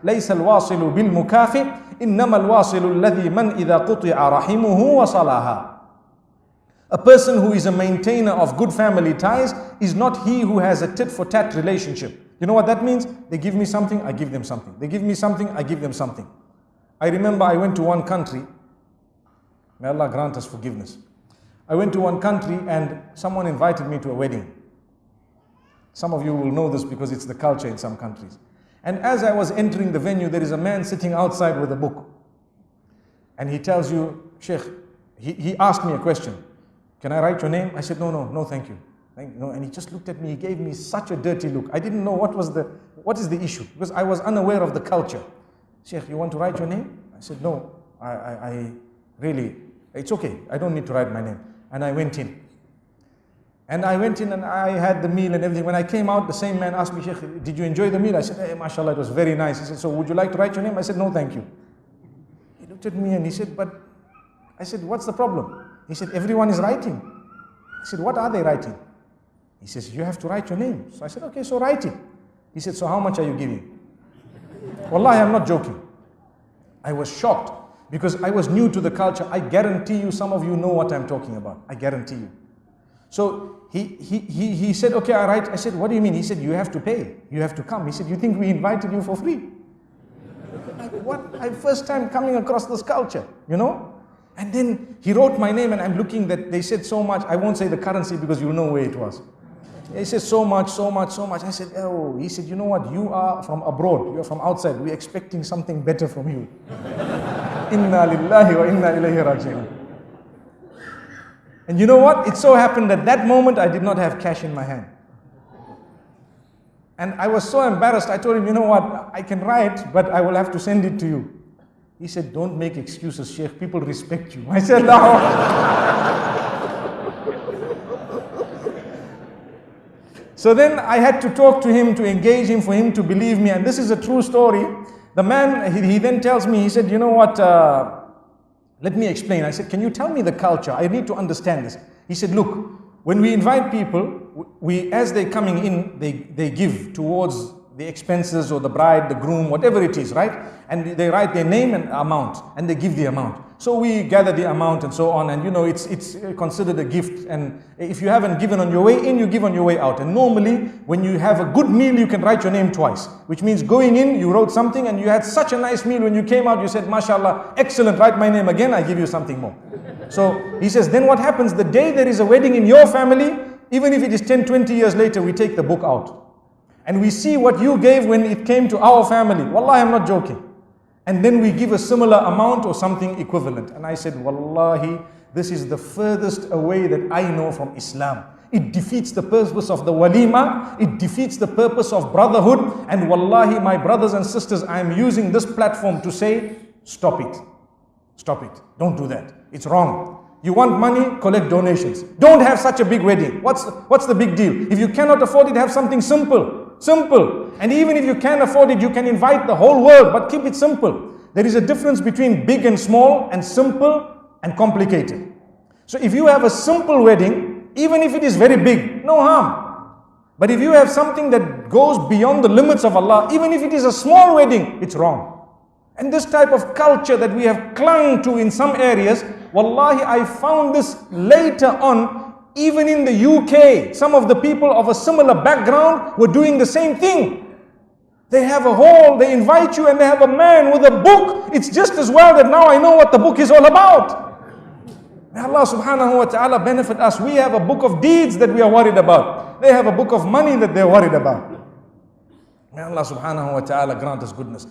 ليس الواصل بالمكافئ إنما الواصل الذي من إذا قطع رحمه وصلها. A person who is a maintainer of good family ties is not he who has a tit-for-tat relationship. You know what that means? They give me something, I give them something. They give me something, I give them something. I remember I went to one country. May Allah grant us forgiveness. I went to one country and someone invited me to a wedding. Some of you will know this because it's the culture in some countries. And as I was entering the venue, there is a man sitting outside with a book. And he tells you, Sheikh, he asked me a question. Can I write your name? I said, no, thank you. And he just looked at me, he gave me such a dirty look. I didn't know what is the issue, because I was unaware of the culture. Sheikh, you want to write your name? I said, no, I really, it's okay, I don't need to write my name. And I went in. And I had the meal and everything. When I came out, the same man asked me, Sheikh, did you enjoy the meal? I said, hey, mashallah, it was very nice. He said, so would you like to write your name? I said, no, thank you. He looked at me and he said, I said, what's the problem? He said, everyone is writing. I said, what are they writing? He says, you have to write your name. So I said, okay, so write it. He said, so how much are you giving? Wallahi, I'm not joking. I was shocked because I was new to the culture. I guarantee you, some of you know what I'm talking about. I guarantee you. So he said, okay, I write. I said, what do you mean? He said, you have to pay. You have to come. He said, you think we invited you for free? First time coming across this culture, you know? And then he wrote my name and I'm looking that they said so much. I won't say the currency because you know where it was. He said so much. I said, oh, he said, you know what? You are from abroad. You are from outside. We're expecting something better from you. Inna lillahi wa inna ilayhi raji'un. And you know what? It so happened that that moment I did not have cash in my hand. And I was so embarrassed. I told him, you know what? I can write, but I will have to send it to you. He said, don't make excuses, Sheikh. People respect you. I said, no. So then I had to talk to him, to engage him, for him to believe me. And this is a true story. The man, he then tells me, he said, you know what, let me explain. I said, can you tell me the culture? I need to understand this. He said, look, when we invite people, as they're coming in, they give towards the expenses or the bride, the groom, whatever it is, right? And they write their name and amount, and they give the amount. So we gather the amount and so on, and you know, it's considered a gift. And if you haven't given on your way in, you give on your way out. And normally, when you have a good meal, you can write your name twice, which means going in, you wrote something, and you had such a nice meal. When you came out, you said, mashallah, excellent, write my name again, I give you something more. So he says, then what happens? The day there is a wedding in your family, even if it is 10, 20 years later, we take the book out. And we see what you gave when it came to our family. Wallahi, I'm not joking. And then we give a similar amount or something equivalent. And I said, Wallahi, this is the furthest away that I know from Islam. It defeats the purpose of the walima. It defeats the purpose of brotherhood. And Wallahi, my brothers and sisters, I am using this platform to say, stop it. Stop it. Don't do that. It's wrong. You want money, collect donations. Don't have such a big wedding. What's the big deal? If you cannot afford it, have something simple. Simple. And even if you can't afford it, you can invite the whole world, but keep it simple. There is a difference between big and small, and simple and complicated. So if you have a simple wedding, even if it is very big, no harm. But if you have something that goes beyond the limits of Allah, even if it is a small wedding, it's wrong. And this type of culture that we have clung to in some areas, wallahi, I found this later on. Even in the UK, some of the people of a similar background were doing the same thing. They have a hall, they invite you, and they have a man with a book. It's just as well that now I know what the book is all about. May Allah subhanahu wa ta'ala benefit us. We have a book of deeds that we are worried about. They have a book of money that they're worried about. May Allah subhanahu wa ta'ala grant us goodness.